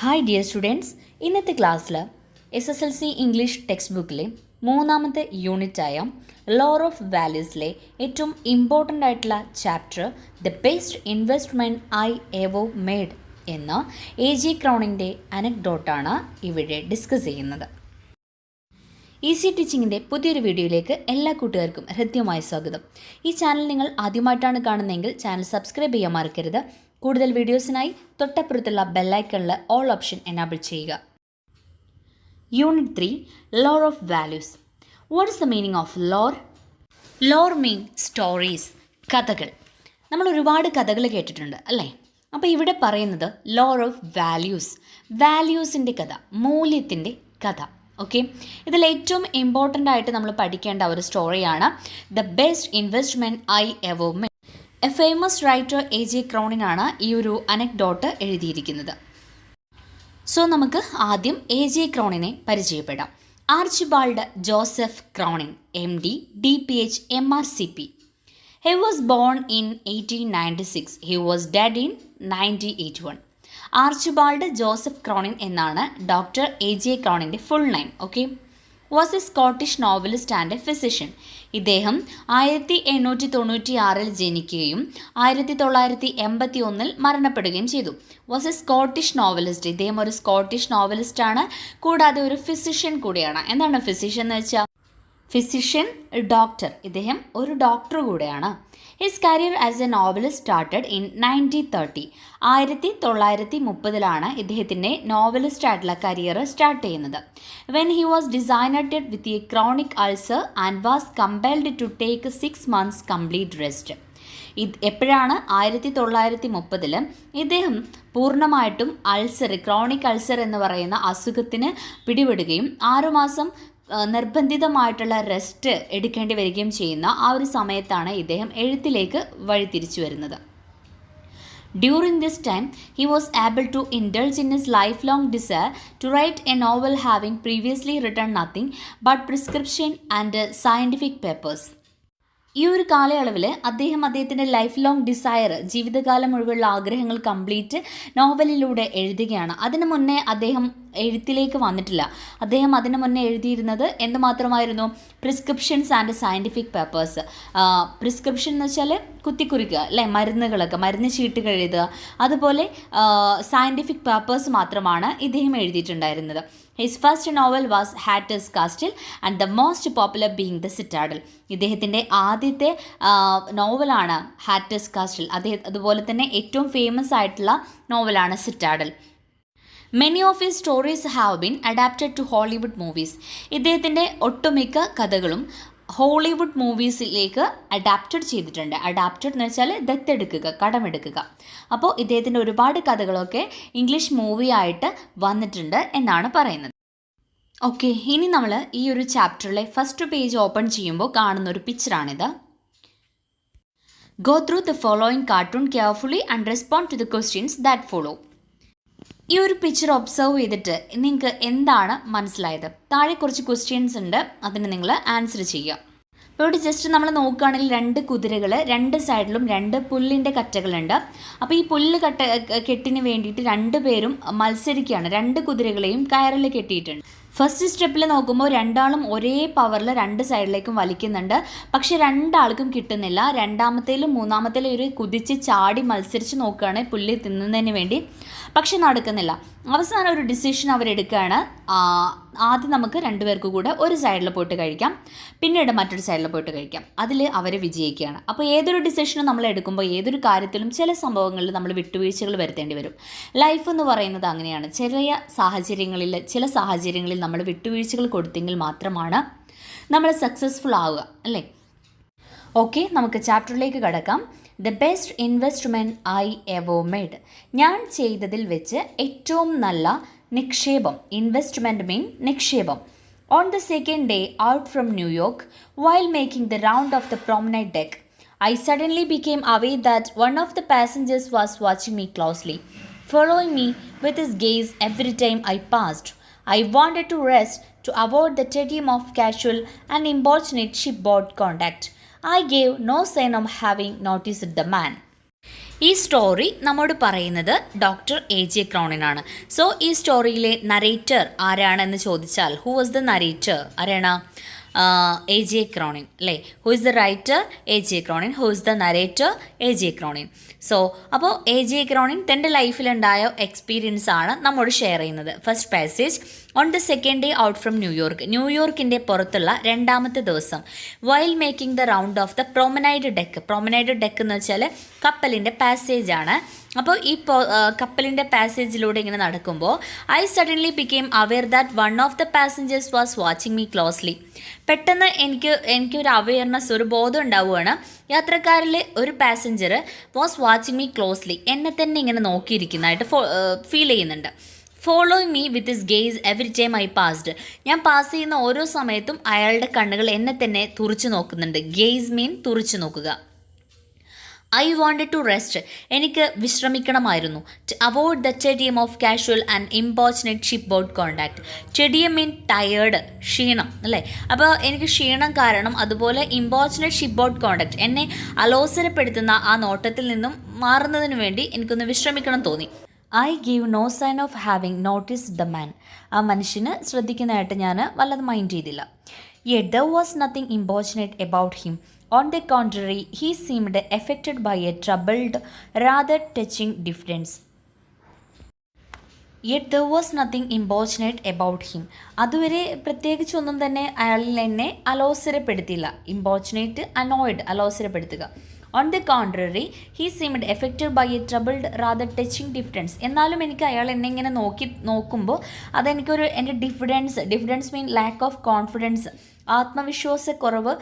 Hi dear students, ഇന്നത്തെ ക്ലാസ്സിൽ SSLC English text ബുക്കിലെ മൂന്നാമത്തെ യൂണിറ്റായ ലോർ ഓഫ് വാല്യൂസിലെ ഏറ്റവും ഇമ്പോർട്ടൻ്റ് ആയിട്ടുള്ള chapter the best investment I ever made എന്ന AG ക്രൗണിൻ്റെ അനക്ഡോട്ടാണ് ഇവിടെ ഡിസ്കസ് ചെയ്യുന്നത്. ഈസി ടീച്ചിങ്ങിൻ്റെ പുതിയൊരു വീഡിയോയിലേക്ക് എല്ലാ കൂട്ടുകാർക്കും ഹൃദ്യമായ സ്വാഗതം. ഈ ചാനൽ നിങ്ങൾ ആദ്യമായിട്ടാണ് കാണുന്നതെങ്കിൽ ചാനൽ സബ്സ്ക്രൈബ് ചെയ്യാൻ മറക്കരുത്. കൂടുതൽ വീഡിയോസിനായി തൊട്ടപ്പുറത്തുള്ള ബെല്ലൈക്കണിൽ ഓൾ ഓപ്ഷൻ എനാബിൾ ചെയ്യുക. Unit 3 lore of values. What is the meaning of lore? Lore mean stories, കഥകൾ. നമ്മൾ ഒരുപാട് കഥകൾ കേട്ടിട്ടുണ്ട് അല്ലേ? അപ്പോൾ ഇവിടെ പറയുന്നത് ലോർ ഓഫ് വാല്യൂസ്, വാല്യൂസിൻ്റെ കഥ, മൂല്യത്തിൻ്റെ കഥ. ഓക്കെ, ഇതിൽ ഏറ്റവും ഇമ്പോർട്ടൻ്റ് ആയിട്ട് നമ്മൾ പഠിക്കേണ്ട ഒരു സ്റ്റോറിയാണ് the best investment I ever made. A famous writer AG ക്രൗണിനാണ് ഈ ഒരു അനക്ഡോട്ട് എഴുതിയിരിക്കുന്നത്. സോ നമുക്ക് ആദ്യം AG ക്രൗണിനെ പരിചയപ്പെടാം. Archibald Joseph Cronin MD DPH MRCP. He was born in 1896. He was dead in 1981. Archibald Joseph Cronin എന്നാണ് ഡോക്ടർ AG ക്രൗണിൻ്റെ full name. Okay, was a Scottish novelist and a physician. ഇദ്ദേഹം 1896 ജനിക്കുകയും 1981 മരണപ്പെടുകയും ചെയ്തു. Was a Scottish novelist. ഇദ്ദേഹം ഒരു Scottish നോവലിസ്റ്റാണ്, കൂടാതെ ഒരു ഫിസിഷ്യൻ കൂടിയാണ്. എന്താണ് ഫിസിഷ്യൻ എന്ന് വെച്ചാൽ? Physician, doctor. ഇദ്ദേഹം ഒരു ഡോക്ടർ കൂടെയാണ്. His career as a novelist started in 1930. 1930 ഇദ്ദേഹത്തിൻ്റെ നോവലിസ്റ്റ് ആയിട്ടുള്ള കരിയർ സ്റ്റാർട്ട് ചെയ്യുന്നത്. When he was designated with a chronic ulcer and was compelled to take 6 months complete rest. എപ്പോഴാണ്? 1930 ഇദ്ദേഹം പൂർണ്ണമായിട്ടും ക്രോണിക് അൾസർ എന്ന് പറയുന്ന അസുഖത്തിന് പിടിപെടുകയും 6 മാസം നിർബന്ധിതമായിട്ടുള്ള റെസ്റ്റ് എടുക്കേണ്ടി വരികയും ചെയ്യുന്ന ആ ഒരു സമയത്താണ് ഇദ്ദേഹം എഴുത്തിലേക്ക് വഴിതിരിച്ചു വരുന്നത്. During this time, he was able to indulge in his lifelong desire to write a novel, having previously written nothing but prescription and scientific papers. ഈ ഒരു കാലയളവിൽ അദ്ദേഹത്തിൻ്റെ ലൈഫ് ലോങ് ഡിസയർ, ജീവിതകാലം മുഴുവനുള്ള ആഗ്രഹങ്ങൾ കംപ്ലീറ്റ് നോവലിലൂടെ എഴുതുകയാണ്. അതിനു മുന്നേ അദ്ദേഹം എഴുത്തിലേക്ക് വന്നിട്ടില്ല. അദ്ദേഹം അതിനു മുന്നേ എഴുതിയിരുന്നത് എന്തുമാത്രമായിരുന്നു? Prescriptions and scientific papers. Prescription എന്ന് വെച്ചാൽ കുത്തിക്കുറിക്കുക അല്ലേ, മരുന്ന് ചീട്ടുകൾ എഴുതുക. അതുപോലെ സയൻറ്റിഫിക് പേപ്പേഴ്സ് മാത്രമാണ് ഇദ്ദേഹം എഴുതിയിട്ടുണ്ടായിരുന്നത്. His first novel was Hatter's Castle and the most popular being the Citadel. ഇദ്ദേഹത്തിൻ്റെ ആദ്യത്തെ നോവലാണ് ഹാറ്റേഴ്സ് കാസ്റ്റിൽ. അതുപോലെ തന്നെ ഏറ്റവും ഫേമസ് ആയിട്ടുള്ള നോവലാണ് Citadel. Many of his stories have been adapted to Hollywood movies. ഇദ്ദേഹത്തിൻ്റെ ഒട്ടുമിക്ക കഥകളും ഹോളിവുഡ് മൂവീസിലേക്ക് അഡാപ്റ്റഡ് ചെയ്തിട്ടുണ്ട്. അഡാപ്റ്റഡ് എന്ന് വെച്ചാൽ ദത്തെടുക്കുക, കടമെടുക്കുക. അപ്പോൾ ഇദ്ദേഹത്തിൻ്റെ ഒരുപാട് കഥകളൊക്കെ ഇംഗ്ലീഷ് മൂവി ആയിട്ട് വന്നിട്ടുണ്ട് എന്നാണ് പറയുന്നത്. ഓക്കെ, ഇനി നമ്മൾ ഈ ഒരു ചാപ്റ്ററിലെ ഫസ്റ്റ് പേജ് ഓപ്പൺ ചെയ്യുമ്പോൾ കാണുന്ന ഒരു പിക്ചറാണിത്. Go through the following cartoon carefully and respond to the questions that follow. ഈ ഒരു പിക്ചർ ഒബ്സർവ് ചെയ്തിട്ട് നിങ്ങൾക്ക് എന്താണ് മനസ്സിലായത്? താഴെ കുറച്ച് ക്വസ്റ്റ്യൻസ് ഉണ്ട്, അതിന് നിങ്ങൾ ആൻസർ ചെയ്യുക. അപ്പോൾ ഇവിടെ ജസ്റ്റ് നമ്മൾ നോക്കുകയാണെങ്കിൽ 2 കുതിരകൾ, 2 സൈഡിലും 2 പുല്ലിൻ്റെ കറ്റകളുണ്ട്. അപ്പോൾ ഈ കെട്ടിന് വേണ്ടിയിട്ട് 2 പേരും മത്സരിക്കുകയാണ്. 2 കുതിരകളെയും കയറിൽ കെട്ടിയിട്ടുണ്ട്. ഫസ്റ്റ് സ്റ്റെപ്പിൽ നോക്കുമ്പോൾ 2 ആളും ഒരേ പവറിൽ 2 സൈഡിലേക്കും വലിക്കുന്നുണ്ട്. പക്ഷെ 2 ആൾക്കും കിട്ടുന്നില്ല. രണ്ടാമത്തേലും മൂന്നാമത്തേലും ഒരു കുതിച്ച് ചാടി മത്സരിച്ച് നോക്കുകയാണ് പുല്ല് തിന്നുന്നതിന് വേണ്ടി. പക്ഷെ നടക്കുന്നില്ല. അവസാനം ഒരു ഡിസിഷൻ അവരെടുക്കുകയാണ്. ആദ്യം നമുക്ക് 2 പേർക്ക് കൂടെ ഒരു സൈഡിൽ പോയിട്ട് കഴിക്കാം, പിന്നീട് മറ്റൊരു സൈഡിൽ പോയിട്ട് കഴിക്കാം. അതിൽ അവർ വിജയിക്കുകയാണ്. അപ്പോൾ ഏതൊരു ഡിസിഷനും നമ്മൾ എടുക്കുമ്പോൾ, ഏതൊരു കാര്യത്തിലും ചില സംഭവങ്ങളിൽ നമ്മൾ വിട്ടുവീഴ്ചകൾ വരുത്തേണ്ടി വരും. ലൈഫ് എന്ന് പറയുന്നത് അങ്ങനെയാണ്. ചില സാഹചര്യങ്ങളിൽ നമ്മൾ വിട്ടുവീഴ്ചകൾ കൊടുത്തെങ്കിൽ മാത്രമാണ് നമ്മൾ സക്സസ്ഫുൾ ആവുക അല്ലേ? ഓക്കെ, നമുക്ക് ചാപ്റ്ററിലേക്ക് കടക്കാം. The best investment I ever made. ഞാൻ ചെയ്തതിൽ വെച്ച് ഏറ്റവും നല്ല നിക്ഷേപം. ഇൻവെസ്റ്റ്മെൻറ്റ് മീൻ നിക്ഷേപം. On the second day out from New York, while making the round of the promenade deck, I suddenly became aware that one of the passengers was watching me closely, following me with his gaze every time I passed. I wanted to rest to avoid the tedium of casual and importunate shipboard contact. I gave no sign of having noticed the man. ഈ story നമ്മോട് പറയുന്നത് doctor A J ക്രോണിനാണ്. So ഈ സ്റ്റോറിയിലെ narrator ആരാണെന്ന് ചോദിച്ചാൽ who was the narrator? ആരാണ്? A J Cronin അല്ലേ. Who is the writer? A J Cronin. Who is the narrator? A J Cronin. So അപ്പോൾ എ ജെ ക്രോണിൻ തൻ്റെ ലൈഫിലുണ്ടായ എക്സ്പീരിയൻസ് ആണ് നമ്മോട് ഷെയർ ചെയ്യുന്നത്. First passage: on the second day out from New York. ന്യൂയോർക്കിൻ്റെ പുറത്തുള്ള രണ്ടാമത്തെ ദിവസം. While making the round of the promenade deck. Promenade deck എന്ന് വെച്ചാൽ കപ്പലിൻ്റെ പാസേജ് ആണ്. അപ്പോൾ ഈ കപ്പലിൻ്റെ പാസേജിലൂടെ ഇങ്ങനെ നടക്കുമ്പോൾ I suddenly became aware that one of the passengers was watching me closely. പെട്ടെന്ന് എനിക്കൊരു അവെയർനെസ്, ഒരു ബോധം ഉണ്ടാവുകയാണ്. യാത്രക്കാരിൽ ഒരു passenger was watching me closely, എന്നെ തന്നെ ഇങ്ങനെ നോക്കിയിരിക്കുന്നതായിട്ട് ഫീൽ ചെയ്യുന്നുണ്ട്. Following me with his guys every time I passed. ഞാൻ പാസ് ചെയ്യുന്ന ഓരോ സമയത്തും അയാളുടെ കണ്ണുകൾ എന്നെ തന്നെ തുറിച്ചു നോക്കുന്നുണ്ട്. ഗെയ്സ് മീൻ തുറിച്ചു നോക്കുക. I wanted to rest. എനിക്ക് വിശ്രമിക്കണമായിരുന്നു. To avoid the tedium of casual and importunate ship board contact. Tedium mean tired, ക്ഷീണം അല്ലേ. അപ്പോൾ എനിക്ക് ക്ഷീണം കാരണം, അതുപോലെ ഇമ്പോർച്ചുനേറ്റ് ഷിപ്പ് ബോർഡ് കോണ്ടാക്ട്, എന്നെ അലോസരപ്പെടുത്തുന്ന ആ നോട്ടത്തിൽ നിന്നും മാറുന്നതിന് വേണ്ടി എനിക്കൊന്ന് വിശ്രമിക്കണം തോന്നി. I give no sign of having noticed the man. ആ മനുഷ്യന് ശ്രദ്ധിക്കുന്നതായിട്ട് ഞാൻ വല്ലതും മൈൻഡ് ചെയ്തില്ല. Yet there was nothing importunate about him. On the contrary, he seemed affected by a troubled, rather touching difference. Yet there was nothing importunate about him. അതുവരെ പ്രത്യേകിച്ചൊന്നും തന്നെ അയാളിൽ എന്നെ അലോസരപ്പെടുത്തിയില്ല. ഇമ്പോർച്ചുനേറ്റ്, അനോയിഡ്, അലോസരപ്പെടുത്തുക. On the contrary, he seemed affected by a troubled rather touching difference. എന്നാലും എനിക്ക് അയാൾ എന്നെ ഇങ്ങനെ നോക്കുമ്പോൾ അതെനിക്കൊരു എൻ്റെ difference mean lack of confidence, ആത്മവിശ്വാസക്കുറവ്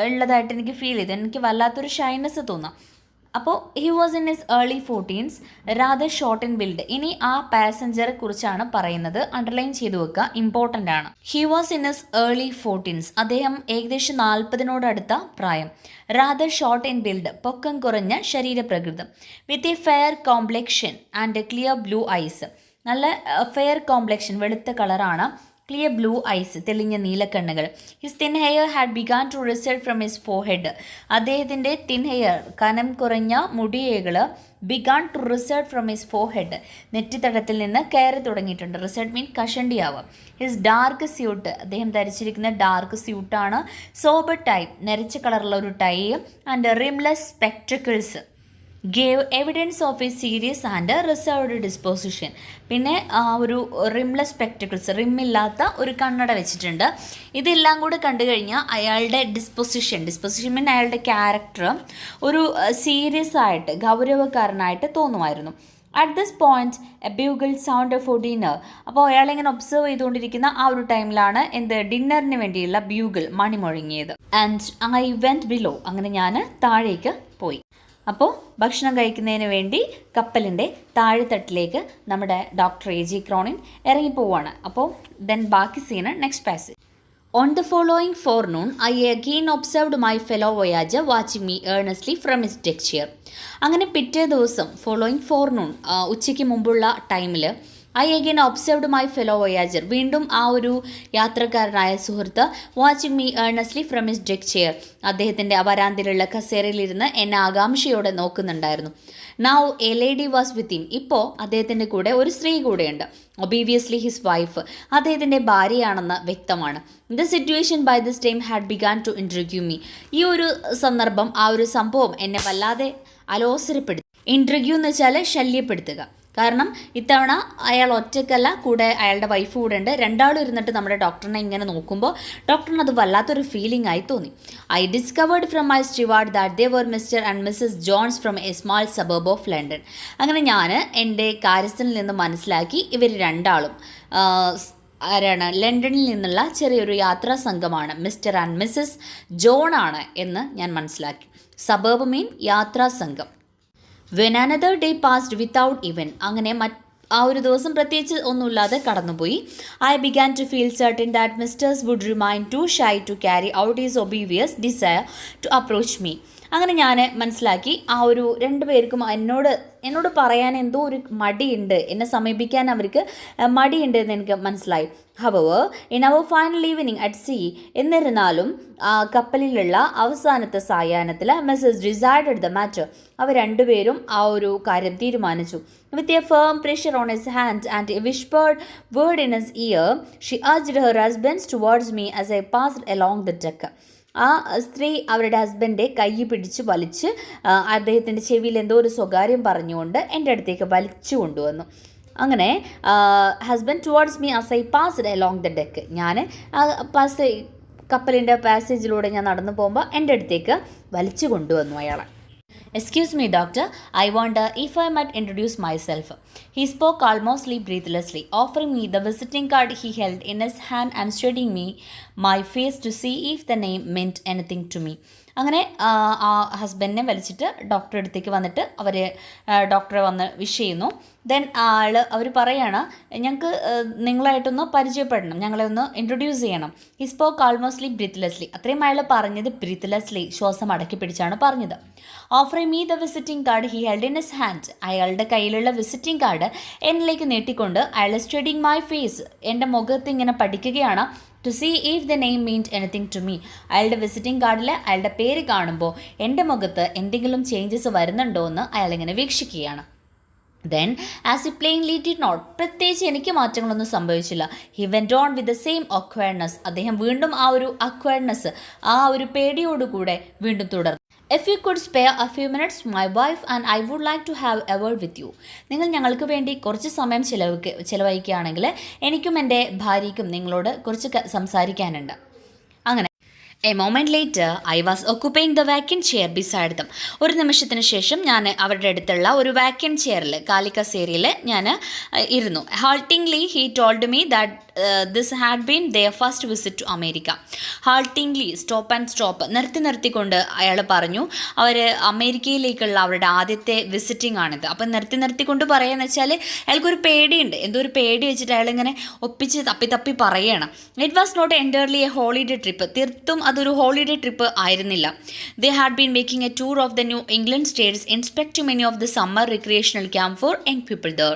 ഉള്ളതായിട്ട് എനിക്ക് ഫീൽ ചെയ്തു. എനിക്ക് വല്ലാത്തൊരു ഷൈനസ് തോന്നാം. അപ്പോൾ he was in his early 40s, rather short in build. ഇനി ആ പാസഞ്ചറെ കുറിച്ചാണ് പറയുന്നത്. അണ്ടർലൈൻ ചെയ്തു വെക്കുക, ഇമ്പോർട്ടൻ്റ് ആണ്. He was in his early 40s. അദ്ദേഹം ഏകദേശം 40-നോടടുത്ത പ്രായം. റാദർ ഷോർട്ട് ഇൻ ബിൽഡ്, പൊക്കം കുറഞ്ഞ ശരീരപ്രകൃതം. With a fair complexion and clear blue eyes. നല്ല ഫെയർ കോംപ്ലെക്ഷൻ, വെളുത്ത കളറാണ്. ക്ലിയർ ബ്ലൂ ഐസ്, തെളിഞ്ഞ നീലക്കണ്ണുകൾ. His thin hair had began to result from his forehead. അദ്ദേഹത്തിൻ്റെ തിൻ ഹെയർ, കനം കുറഞ്ഞ മുടിയേകൾ, began to result from his forehead, നെറ്റിത്തടത്തിൽ നിന്ന് കയറി തുടങ്ങിയിട്ടുണ്ട്. റിസൾട്ട് മീൻ കഷണ്ടിയാവുക. ഹിസ് ഡാർക്ക് സ്യൂട്ട്, അദ്ദേഹം ധരിച്ചിരിക്കുന്ന ഡാർക്ക് സ്യൂട്ടാണ്. സോബർ ടൈ, നരച്ച കളറുള്ള ഒരു tie. And rimless spectacles gave evidence of A serious and reserved disposition. പിന്നെ ഒരു റിംലെസ് സ്പെക്ടക്കിൾസ്, റിമ്മില്ലാത്ത ഒരു കണ്ണട വെച്ചിട്ടുണ്ട്. ഇതെല്ലാം കൂടെ കണ്ടു കഴിഞ്ഞാൽ അയാളുടെ ഡിസ്പോസിഷൻ മീൻ അയാളുടെ ക്യാരക്ടർ ഒരു സീരിയസ് ആയിട്ട്, ഗൗരവക്കാരനായിട്ട് തോന്നുമായിരുന്നു. At this point a bugle sound for dinner. അപ്പോൾ അയാളിങ്ങനെ ഒബ്സർവ് ചെയ്തുകൊണ്ടിരിക്കുന്ന ആ ഒരു ടൈമിലാണ് ഡിന്നറിന് വേണ്ടിയുള്ള ബ്യൂഗിൾ, മണി മുഴങ്ങിയത്. And I went below. അങ്ങനെ ഞാൻ താഴേക്ക് പോയി. അപ്പോൾ ഭക്ഷണം കഴിക്കുന്നതിന് വേണ്ടി കപ്പലിൻ്റെ താഴെത്തട്ടിലേക്ക് നമ്മുടെ ഡോക്ടർ എ ജി ക്രോണിൻ ഇറങ്ങിപ്പോവാണ്. അപ്പോൾ ദെൻ ബാക്കി scene next passage. On the following forenoon I again observed my fellow voyager watching me earnestly from his deck chair. അങ്ങനെ പിറ്റേ ദിവസം ഫോളോയിങ് ഫോർനൂൺ, ഉച്ചയ്ക്ക് മുമ്പുള്ള ടൈമിൽ I again observed my fellow voyager, വീണ്ടും ആ ഒരു യാത്രക്കാരനായ സുഹൃത്ത്, watching me earnestly from his deck chair, അദ്ദേഹത്തിൻ്റെ വരാന്തിലുള്ള കസേരയിലിരുന്ന് എന്നെ ആകാംക്ഷയോടെ നോക്കുന്നുണ്ടായിരുന്നു. Now a lady was with him. ഇപ്പോൾ അദ്ദേഹത്തിൻ്റെ കൂടെ ഒരു സ്ത്രീ കൂടെയുണ്ട്. ഒബീവിയസ്ലി ഹിസ് വൈഫ്, അദ്ദേഹത്തിൻ്റെ ഭാര്യയാണെന്ന് വ്യക്തമാണ്. The situation by this time had began to intrigue me. ഈ ഒരു സന്ദർഭം, ആ ഒരു സംഭവം എന്നെ വല്ലാതെ അലോസരപ്പെടുത്തി. ഇൻട്രിഗ്യൂ എന്ന് വെച്ചാൽ ശല്യപ്പെടുത്തുക. കാരണം ഇത്തവണ അയാൾ ഒറ്റയ്ക്കല്ല, കൂടെ അയാളുടെ വൈഫ് കൂടെ ഉണ്ട്. രണ്ടാളും ഇരുന്നിട്ട് നമ്മുടെ ഡോക്ടറിനെ ഇങ്ങനെ നോക്കുമ്പോൾ ഡോക്ടറിന് അത് വല്ലാത്തൊരു ഫീലിംഗ് ആയി തോന്നി. I discovered from my steward that they were Mr and Mrs Jones from a small suburb of London. അങ്ങനെ ഞാൻ എൻ്റെ കാര്യസ്ഥനിൽ നിന്ന് മനസ്സിലാക്കി ഇവർ രണ്ടാളും ആരാണ്, ലണ്ടനിൽ നിന്നുള്ള ചെറിയൊരു യാത്രാ സംഘമാണ്, മിസ്റ്റർ ആൻഡ് മിസ്സസ് ജോൺ ആണ് എന്ന് ഞാൻ മനസ്സിലാക്കി. സബർബ് മീൻ യാത്രാ സംഘം. When another day passed without even. അങ്ങനെ ആ ഒരു ദിവസം പ്രത്യേകിച്ച് ഒന്നുമില്ലാതെ കടന്നുപോയി. I began to feel certain that misters would remain too shy to carry out his obvious desire to approach me. അങ്ങനെ ഞാൻ മനസ്സിലാക്കി ആ ഒരു രണ്ടുപേർക്കും എന്നോട് പറയാൻ എന്തോ ഒരു മടിയുണ്ട്, എന്നെ സമീപിക്കാൻ അവർക്ക് മടിയുണ്ട് എന്ന് എനിക്ക് മനസ്സിലായി. However, in our final evening at sea, എന്നിരുന്നാലും കപ്പലിലുള്ള അവസാനത്തെ സായാഹ്നത്തിൽ മിസ്സസ് ഡിസൈഡഡ് ദ മാറ്റർ. അവർ രണ്ടുപേരും ആ ഒരു കാര്യം തീരുമാനിച്ചു. With a firm pressure on his hand and a whispered word in his ear she urged her husbands towards me as I passed along the deck. ആ സ്ത്രീ അവരുടെ ഹസ്ബൻഡെ കൈ പിടിച്ച് വലിച്ച് അദ്ദേഹത്തിൻ്റെ ചെവിയിൽ എന്തോ ഒരു സ്വകാര്യം പറഞ്ഞുകൊണ്ട് എൻ്റെ അടുത്തേക്ക് വലിച്ചു കൊണ്ടുവന്നു. അങ്ങനെ husband towards me as I passed along the deck. ഞാൻ കപ്പലിൻ്റെ പാസേജിലൂടെ ഞാൻ നടന്നു പോകുമ്പോൾ എൻ്റെ അടുത്തേക്ക് വലിച്ചു കൊണ്ടുവന്നു അയാളെ. Excuse me, doctor. I wonder if I might introduce myself. He spoke almost breathlessly, offering me the visiting card he held in his hand and studying me my face to see if the name meant anything to me. അങ്ങനെ ആ ഹസ്ബൻഡിനെ വലിച്ചിട്ട് ഡോക്ടറെ അടുത്തേക്ക് വന്നിട്ട് ഡോക്ടറെ വന്ന് wish ചെയ്യുന്നു. ദെൻ അവർ പറയാണ്, ഞങ്ങൾക്ക് നിങ്ങളായിട്ടൊന്ന് പരിചയപ്പെടണം, ഞങ്ങളെ ഒന്ന് ഇൻട്രൊഡ്യൂസ് ചെയ്യണം. He spoke almostly breathlessly. അത്രയും അയാൾ പറഞ്ഞത് ബ്രീത്ത്ലെസ്ലി, ശ്വാസം അടക്കി പിടിച്ചാണ് പറഞ്ഞത്. Offering me the visiting card he held in his hand. അയാളുടെ കയ്യിലുള്ള വിസിറ്റിംഗ് കാർഡ് എന്നിലേക്ക് നീട്ടിക്കൊണ്ട് അയാൾ സ്റ്റഡിങ് മൈ ഫേസ്, എൻ്റെ മുഖത്ത് ഇങ്ങനെ പഠിക്കുകയാണ്. To see if the name meant anything to me. അയാളുടെ വിസിറ്റിംഗ് കാർഡിൽ അയാളുടെ പേര് കാണുമ്പോൾ എൻ്റെ മുഖത്ത് എന്തെങ്കിലും ചേഞ്ചസ് വരുന്നുണ്ടോ എന്ന് അയാളിങ്ങനെ വീക്ഷിക്കുകയാണ്. Then as I plainly did not, പ്രത്യേകിച്ച് എനിക്ക് മാറ്റങ്ങളൊന്നും സംഭവിച്ചില്ല. He went on with the same awkwardness. അദ്ദേഹം വീണ്ടും ആ ഒരു അക്വേർഡ്നെസ്, ആ ഒരു പേടിയോടുകൂടെ വീണ്ടും തുടർന്നു. If you could spare a few minutes, my wife and I would like to have a word with you. നിങ്ങൾ ഞങ്ങൾക്ക് വേണ്ടി കുറച്ച് സമയം ചിലവഴിക്കുകയാണെങ്കിൽ എനിക്കും എൻ്റെ ഭാര്യയ്ക്കും നിങ്ങളോട് കുറച്ച് സംസാരിക്കാനുണ്ട്. അങ്ങനെ A moment later, I was occupying the vacant chair beside them. ഒരു നിമിഷത്തിന് ശേഷം ഞാൻ അവരുടെ അടുത്തുള്ള ഒരു വാക്കൻറ്റ് ചെയറിൽ, കാലിക്കസേരയിൽ ഞാൻ ഇരുന്നു. Haltingly, he told me that this had been their first visit to America. Haltingly, stop and stop, നിർത്തിക്കൊണ്ട് അയാൾ പറഞ്ഞു അവർ അമേരിക്കയിലേക്കുള്ള അവരുടെ ആദ്യത്തെ വിസിറ്റിംഗ് ആണിത്. അപ്പം നിർത്തിക്കൊണ്ട് പറയാന്ന് വെച്ചാൽ അയാൾക്കൊരു പേടിയുണ്ട്, എന്തോ ഒരു പേടി വെച്ചിട്ട് അയാളിങ്ങനെ ഒപ്പിച്ച് തപ്പി പറയുകയാണ്. It was not entirely a holiday trip. തീർത്തും അതൊരു ഹോളിഡേ ട്രിപ്പ് ആയിരുന്നില്ല. They had been making a tour of the New England states, inspect many of the summer recreational camp for young people there.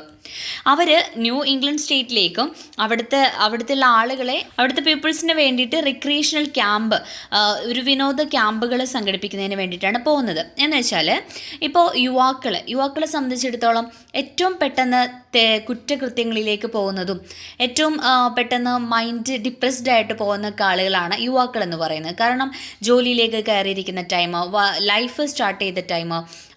അവർ New England സ്റ്റേറ്റിലേക്കും അവിടുത്തെ ആളുകളെ, അവിടുത്തെ പീപ്പിൾസിന് വേണ്ടിയിട്ട് recreational camp, ഒരു വിനോദ ക്യാമ്പുകൾ സംഘടിപ്പിക്കുന്നതിന് വേണ്ടിയിട്ടാണ് പോകുന്നത്. എന്ന് വെച്ചാൽ ഇപ്പോൾ യുവാക്കളെ സംബന്ധിച്ചിടത്തോളം ഏറ്റവും പെട്ടെന്ന് കുറ്റകൃത്യങ്ങളിലേക്ക് പോകുന്നതും ഏറ്റവും പെട്ടെന്ന് മൈൻഡ് ഡിപ്രസ്ഡ് ആയിട്ട് പോകുന്ന ആളുകളാണ് യുവാക്കൾ എന്ന് പറയുന്നത്. കാരണം ജോലിയിലേക്ക് കയറിയിരിക്കുന്ന ടൈം, ലൈഫ് സ്റ്റാർട്ട് ചെയ്ത ടൈം,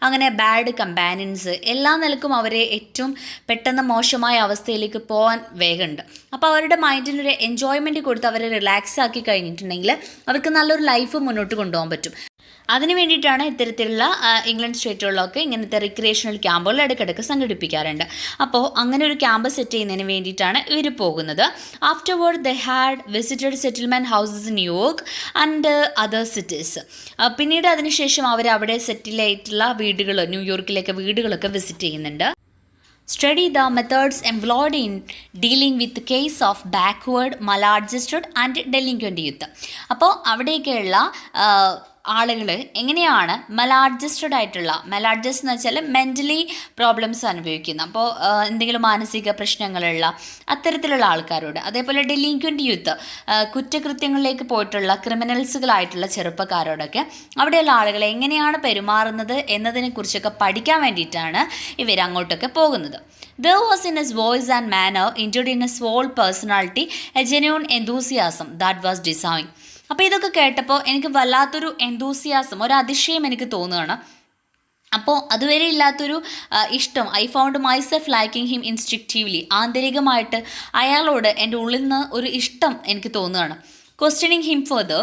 അങ്ങനെ ബാഡ് കമ്പാനിയൻസ്, എല്ലാ നിലക്കും അവരെ ഏറ്റവും പെട്ടെന്ന് മോശമായ അവസ്ഥയിലേക്ക് പോകാൻ വേഗമുണ്ട്. അപ്പോൾ അവരുടെ മൈൻഡിനൊരു എൻജോയ്മെൻറ്റ് കൊടുത്ത് അവരെ റിലാക്സ് ആക്കി കഴിഞ്ഞിട്ടുണ്ടെങ്കിൽ അവർക്ക് നല്ലൊരു ലൈഫ് മുന്നോട്ട് കൊണ്ടുപോകാൻ പറ്റും. അതിന് വേണ്ടിയിട്ടാണ് ഇത്തരത്തിലുള്ള ഇംഗ്ലണ്ട് സ്റ്റേറ്റുകളിലൊക്കെ ഇങ്ങനത്തെ റിക്രിയേഷണൽ ക്യാമ്പുകൾ ഇടയ്ക്കിടയ്ക്ക് സംഘടിപ്പിക്കാറുണ്ട്. അപ്പോൾ അങ്ങനെ ഒരു ക്യാമ്പ് സെറ്റ് ചെയ്യുന്നതിന് വേണ്ടിയിട്ടാണ് ഇവർ പോകുന്നത്. Afterward they had visited settlement houses in New York and other cities. പിന്നീട് അതിനുശേഷം അവർ അവിടെ സെറ്റിലായിട്ടുള്ള വീടുകൾ, ന്യൂയോർക്കിലേക്ക് വീടുകളൊക്കെ വിസിറ്റ് ചെയ്യുന്നുണ്ട്. Study the methods employed in dealing with the case of backward, maladjusted and delinquent youth. അപ്പോൾ അവിടെയൊക്കെയുള്ള ആളുകൾ എങ്ങനെയാണ് മലാഡ്ജസ്റ്റഡ് ആയിട്ടുള്ള, മലാഡ്ജസ്റ്റ് എന്ന് വെച്ചാൽ മെൻ്റലി പ്രോബ്ലംസ് അനുഭവിക്കുന്ന, അപ്പോൾ എന്തെങ്കിലും മാനസിക പ്രശ്നങ്ങളുള്ള അത്തരത്തിലുള്ള ആൾക്കാരോട്, അതേപോലെ ഡെലിൻക്വൻ്റ് യൂത്ത്, കുറ്റകൃത്യങ്ങളിലേക്ക് പോയിട്ടുള്ള ക്രിമിനൽസുകളായിട്ടുള്ള ചെറുപ്പക്കാരോടൊക്കെ അവിടെയുള്ള ആളുകൾ എങ്ങനെയാണ് പെരുമാറുന്നത് എന്നതിനെക്കുറിച്ചൊക്കെ പഠിക്കാൻ വേണ്ടിയിട്ടാണ് ഇവർ അങ്ങോട്ടൊക്കെ പോകുന്നത്. There was in his voice and manner, indeed in his whole personality, a genuine enthusiasm that was deserving. അപ്പോൾ ഇതൊക്കെ കേട്ടപ്പോൾ എനിക്ക് വല്ലാത്തൊരു എന്തൂസിയാസം, ഒരു അതിശയം എനിക്ക് തോന്നുകയാണ്. അപ്പോൾ അതുവരെ ഇല്ലാത്തൊരു ഇഷ്ടം, I found myself liking him instinctively, ആന്തരികമായിട്ട് അയാളോട് എൻ്റെ ഉള്ളിൽ നിന്ന് ഒരു ഇഷ്ടം എനിക്ക് തോന്നുകയാണ്. Questioning him further,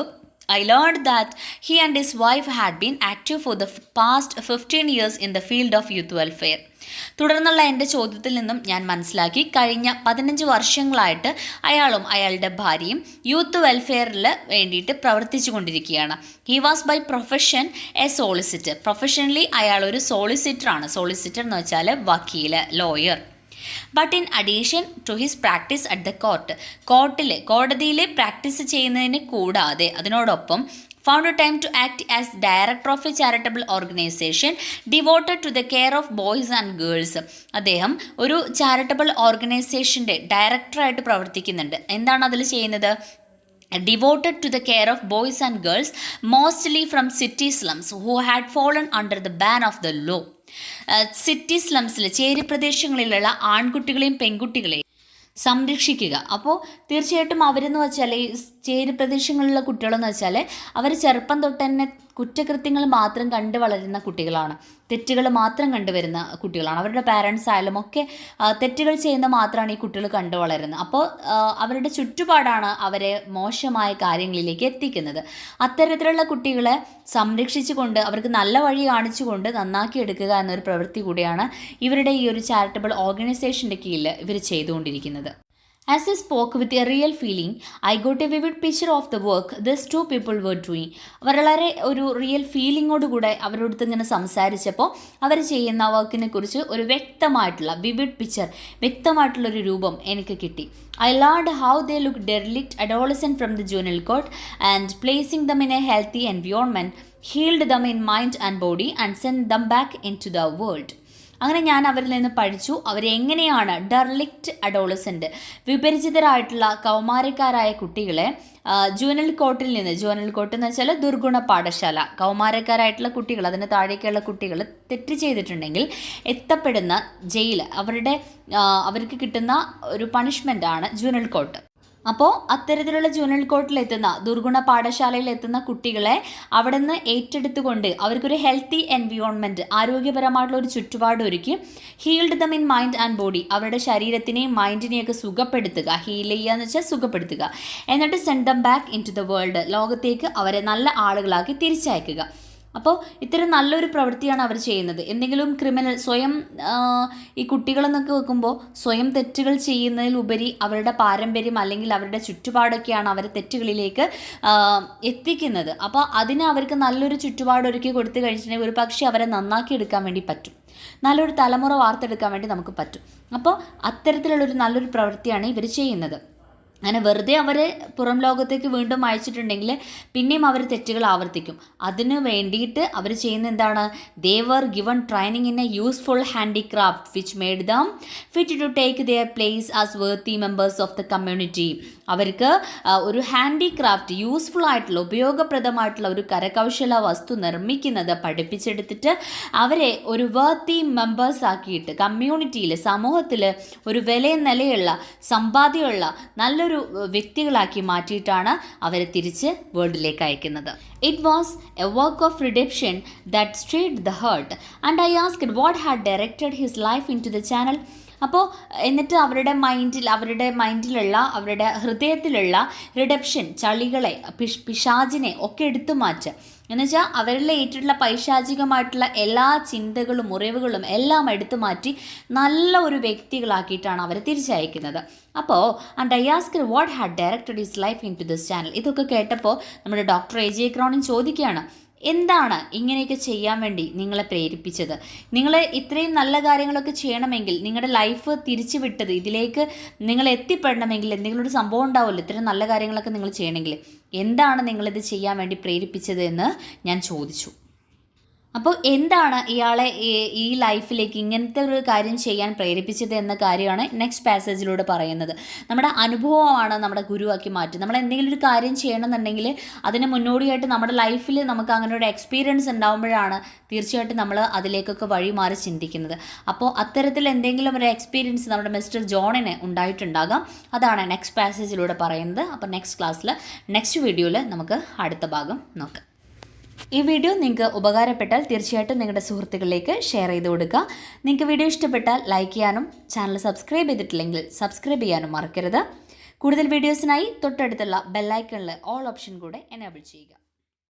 I learned that he and his wife had been active for the past 15 years in the field of youth welfare. തുടർന്നുള്ള എൻ്റെ ചോദ്യത്തിൽ നിന്നും ഞാൻ മനസ്സിലാക്കി, കഴിഞ്ഞ 15 വർഷങ്ങളായിട്ട് അയാളും അയാളുടെ ഭാര്യയും യൂത്ത് വെൽഫെയറിൽ വേണ്ടിയിട്ട് പ്രവർത്തിച്ചു കൊണ്ടിരിക്കുകയാണ്. He was by profession a solicitor. Professionally അയാൾ ഒരു സോളിസിറ്ററാണ്. സോളിസിറ്റർ എന്ന് വെച്ചാൽ വക്കീല്, lawyer. But in addition to his practice at the കോടതിയിൽ പ്രാക്ടീസ് ചെയ്യുന്നതിന് കൂടാതെ അതിനോടൊപ്പം found a time to act as director of a charitable organization devoted to the care of boys and girls. അദ്ദേഹം ഒരു ചാരിറ്റബിൾ ഓർഗനൈസേഷൻ്റെ ഡയറക്ടറായിട്ട് പ്രവർത്തിക്കുന്നുണ്ട്. എന്താണ് അതിൽ ചെയ്യുന്നത്? Devoted to the care of boys and girls, mostly from city slums who had fallen under the ban of the law. City സ്ലംസിൽ ചേരി പ്രദേശങ്ങളിലുള്ള ആൺകുട്ടികളെയും പെൺകുട്ടികളെയും സംരക്ഷിക്കുക. അപ്പോൾ തീർച്ചയായിട്ടും അവരെന്ന് വെച്ചാൽ ഈ ചേരി പ്രദേശങ്ങളിലുള്ള കുട്ടികളെന്ന് വെച്ചാൽ അവർ ചെറുപ്പം തൊട്ട് തന്നെ കുറ്റകൃത്യങ്ങൾ മാത്രം കണ്ടു വളരുന്ന കുട്ടികളാണ്, തെറ്റുകൾ മാത്രം കണ്ടുവരുന്ന കുട്ടികളാണ്. അവരുടെ പാരൻസ് ആയാലും ഒക്കെ തെറ്റുകൾ ചെയ്യുന്ന മാത്രമാണ് ഈ കുട്ടികൾ കണ്ടു വളരുന്നത്. അപ്പോൾ അവരുടെ ചുറ്റുപാടാണ് അവരെ മോശമായ കാര്യങ്ങളിലേക്ക് എത്തിക്കുന്നത്. അത്തരത്തിലുള്ള കുട്ടികളെ സംരക്ഷിച്ചുകൊണ്ട് അവർക്ക് നല്ല വഴി കാണിച്ചുകൊണ്ട് നന്നാക്കി എടുക്കുക എന്നൊരു പ്രവൃത്തി കൂടിയാണ് ഇവരുടെ ഈ ഒരു ചാരിറ്റബിൾ ഓർഗനൈസേഷൻ്റെ കീഴിൽ ഇവർ ചെയ്തുകൊണ്ടിരിക്കുന്നത്. As I spoke with a real feeling, I got a vivid picture of the work these two people were doing. വളരെ ഒരു റിയൽ ഫീലിങ്ങോടുകൂടെ അവരോട് ഇങ്ങനെ സംസാരിച്ചപ്പോൾ അവർ ചെയ്യുന്ന വർക്കിനെ കുറിച്ച് ഒരു വ്യക്തമായിട്ടുള്ള വിവിഡ് പിക്ചർ, വ്യക്തമായിട്ടുള്ളൊരു രൂപം എനിക്ക് കിട്ടി. I learned how they look derelict adolescent from the juvenile court and placing them in a healthy environment, healed them in mind and body and sent them back into the world. അങ്ങനെ ഞാൻ അവരിൽ നിന്ന് പഠിച്ചു അവരെങ്ങനെയാണ് ഡെർലിക്റ്റ് adolescent, വിപരിചിതരായിട്ടുള്ള കൗമാരക്കാരായ കുട്ടികളെ juvenile കോർട്ടിൽ നിന്ന്, juvenile court എന്ന് വെച്ചാൽ ദുർഗുണ പാഠശാല, കൗമാരക്കാരായിട്ടുള്ള കുട്ടികൾ, അതിന് താഴേക്കുള്ള കുട്ടികൾ തെറ്റ് ചെയ്തിട്ടുണ്ടെങ്കിൽ എത്തപ്പെടുന്ന ജയിൽ, അവർക്ക് കിട്ടുന്ന ഒരു പണിഷ്മെൻ്റാണ് ജുവനൽ കോർട്ട്. അപ്പോൾ അത്തരത്തിലുള്ള ജുവനൽ കോർട്ടിലെത്തുന്ന, ദുർഗുണ പാഠശാലയിലെത്തുന്ന കുട്ടികളെ അവിടെ നിന്ന് ഏറ്റെടുത്തുകൊണ്ട് അവർക്കൊരു ഹെൽത്തി എൻവിയോൺമെൻറ്റ്, ആരോഗ്യപരമായിട്ടുള്ള ഒരു ചുറ്റുപാട് ഒരുക്കി, healed them in mind and body, അവരുടെ ശരീരത്തിനെയും മൈൻഡിനെയൊക്കെ സുഖപ്പെടുത്തുക, ഹീൽ ചെയ്യുക എന്ന് വെച്ചാൽ സുഖപ്പെടുത്തുക, എന്നിട്ട് send them back into the world, ലോകത്തേക്ക് അവരെ നല്ല ആളുകളാക്കി തിരിച്ചയക്കുക. അപ്പോൾ ഇത്തരം നല്ലൊരു പ്രവൃത്തിയാണ് അവർ ചെയ്യുന്നത്. എന്തെങ്കിലും സ്വയം ഈ കുട്ടികളെന്നൊക്കെ വെക്കുമ്പോൾ സ്വയം തെറ്റുകൾ ചെയ്യുന്നതിലുപരി അവരുടെ പാരമ്പര്യം അല്ലെങ്കിൽ അവരുടെ ചുറ്റുപാടൊക്കെയാണ് അവരെ തെറ്റുകളിലേക്ക് എത്തിക്കുന്നത്. അപ്പോൾ അതിന് അവർക്ക് നല്ലൊരു ചുറ്റുപാട് ഒരുക്കി കൊടുത്തു കഴിഞ്ഞിട്ടുണ്ടെങ്കിൽ ഒരു പക്ഷേ അവരെ നന്നാക്കി എടുക്കാൻ വേണ്ടി പറ്റും, നല്ലൊരു തലമുറ വാർത്തെടുക്കാൻ വേണ്ടി നമുക്ക് പറ്റും. അപ്പോൾ അത്തരത്തിലുള്ളൊരു നല്ലൊരു പ്രവൃത്തിയാണ് ഇവർ ചെയ്യുന്നത്. അങ്ങനെ വെറുതെ അവർ പുറം ലോകത്തേക്ക് വീണ്ടും അയച്ചിട്ടുണ്ടെങ്കിൽ പിന്നെയും അവർ തെറ്റുകൾ ആവർത്തിക്കും. അതിന് വേണ്ടിയിട്ട് അവർ ചെയ്യുന്ന എന്താണ്? They were given training in a useful handicraft which made them fit to take their place as worthy members of the community. അവർക്ക് ഒരു ഹാൻഡിക്രാഫ്റ്റ്, യൂസ്ഫുൾ ആയിട്ടുള്ള ഉപയോഗപ്രദമായിട്ടുള്ള ഒരു കരകൗശല വസ്തു നിർമ്മിക്കുന്നത് പഠിപ്പിച്ചെടുത്തിട്ട് അവരെ ഒരു വർത്തി മെമ്പേഴ്സ് ആക്കിയിട്ട് കമ്മ്യൂണിറ്റിയിൽ, സമൂഹത്തിൽ ഒരു നിലയുള്ള സമ്പാദ്യമുള്ള നല്ലൊരു വ്യക്തികളാക്കി മാറ്റിയിട്ടാണ് അവരെ തിരിച്ച് വേൾഡിലേക്ക് അയക്കുന്നത്. It was a work of redemption that stirred the heart, and I asked what had directed his life into the channel. അപ്പോൾ എന്നിട്ട് അവരുടെ മൈൻഡിലുള്ള അവരുടെ ഹൃദയത്തിലുള്ള റിഡപ്ഷൻ, ചളികളെ, പിശാചിനെ ഒക്കെ എടുത്തു മാറ്റുക എന്നുവെച്ചാൽ അവരിൽ ഏറ്റിട്ടുള്ള പൈശാചികമായിട്ടുള്ള എല്ലാ ചിന്തകളും മുറിവുകളും എല്ലാം എടുത്തു മാറ്റി നല്ല ഒരു വ്യക്തികളാക്കിയിട്ടാണ് അവരെ തിരിച്ചയക്കുന്നത്. അപ്പോൾ and I asked what had directed his life into this channel. ഇതൊക്കെ കേട്ടപ്പോൾ നമ്മുടെ ഡോക്ടർ എ.ജെ. ക്രോണിൻ ചോദിക്കുകയാണ്, എന്താണ് ഇങ്ങനെയൊക്കെ ചെയ്യാൻ വേണ്ടി നിങ്ങളെ പ്രേരിപ്പിച്ചത്? നിങ്ങൾ ഇത്രയും നല്ല കാര്യങ്ങളൊക്കെ ചെയ്യണമെങ്കിൽ, നിങ്ങളുടെ ലൈഫ് തിരിച്ചു വിട്ടത് ഇതിലേക്ക് നിങ്ങൾ എത്തിപ്പെടണമെങ്കിൽ എന്തെങ്കിലും ഒരു സംഭവം ഉണ്ടാവുമല്ലോ, ഇത്രയും നല്ല കാര്യങ്ങളൊക്കെ നിങ്ങൾ ചെയ്യണമെങ്കിൽ. എന്താണ് നിങ്ങളിത് ചെയ്യാൻ വേണ്ടി പ്രേരിപ്പിച്ചത് എന്ന് ഞാൻ ചോദിച്ചു. അപ്പോൾ എന്താണ് ഇയാളെ ഈ ലൈഫിലേക്ക് ഇങ്ങനത്തെ ഒരു കാര്യം ചെയ്യാൻ പ്രേരിപ്പിച്ചത് എന്ന കാര്യമാണ് നെക്സ്റ്റ് പാസേജിലൂടെ പറയുന്നത്. നമ്മുടെ അനുഭവമാണ് നമ്മുടെ ഗുരുവാക്കി മാറ്റും. നമ്മൾ എന്തെങ്കിലും ഒരു കാര്യം ചെയ്യണമെന്നുണ്ടെങ്കിൽ അതിന് മുന്നോടിയായിട്ട് നമ്മുടെ ലൈഫിൽ നമുക്ക് അങ്ങനെ ഒരു എക്സ്പീരിയൻസ് ഉണ്ടാകുമ്പോഴാണ് തീർച്ചയായിട്ടും നമ്മൾ അതിലേക്കൊക്കെ വഴി മാറി ചിന്തിക്കുന്നത്. അപ്പോൾ അത്തരത്തിൽ എന്തെങ്കിലും ഒരു എക്സ്പീരിയൻസ് നമ്മുടെ മിസ്റ്റർ ജോണിന് ഉണ്ടായിട്ടുണ്ടാകാം. അതാണ് നെക്സ്റ്റ് പാസേജിലൂടെ പറയുന്നത്. അപ്പോൾ നെക്സ്റ്റ് ക്ലാസ്സിൽ, നെക്സ്റ്റ് വീഡിയോയിൽ നമുക്ക് അടുത്ത ഭാഗം നോക്കാം. ഈ വീഡിയോ നിങ്ങൾക്ക് ഉപകാരപ്പെട്ടാൽ തീർച്ചയായിട്ടും നിങ്ങളുടെ സുഹൃത്തുക്കളിലേക്ക് ഷെയർ ചെയ്ത് കൊടുക്കുക. നിങ്ങൾക്ക് വീഡിയോ ഇഷ്ടപ്പെട്ടാൽ ലൈക്ക് ചെയ്യാനും ചാനൽ സബ്സ്ക്രൈബ് ചെയ്തിട്ടില്ലെങ്കിൽ സബ്സ്ക്രൈബ് ചെയ്യാനും മറക്കരുത്. കൂടുതൽ വീഡിയോസിനായി തൊട്ടടുത്തുള്ള ബെല്ലൈക്കണിൽ ഓൾ ഓപ്ഷൻ കൂടെ എനേബിൾ ചെയ്യുക.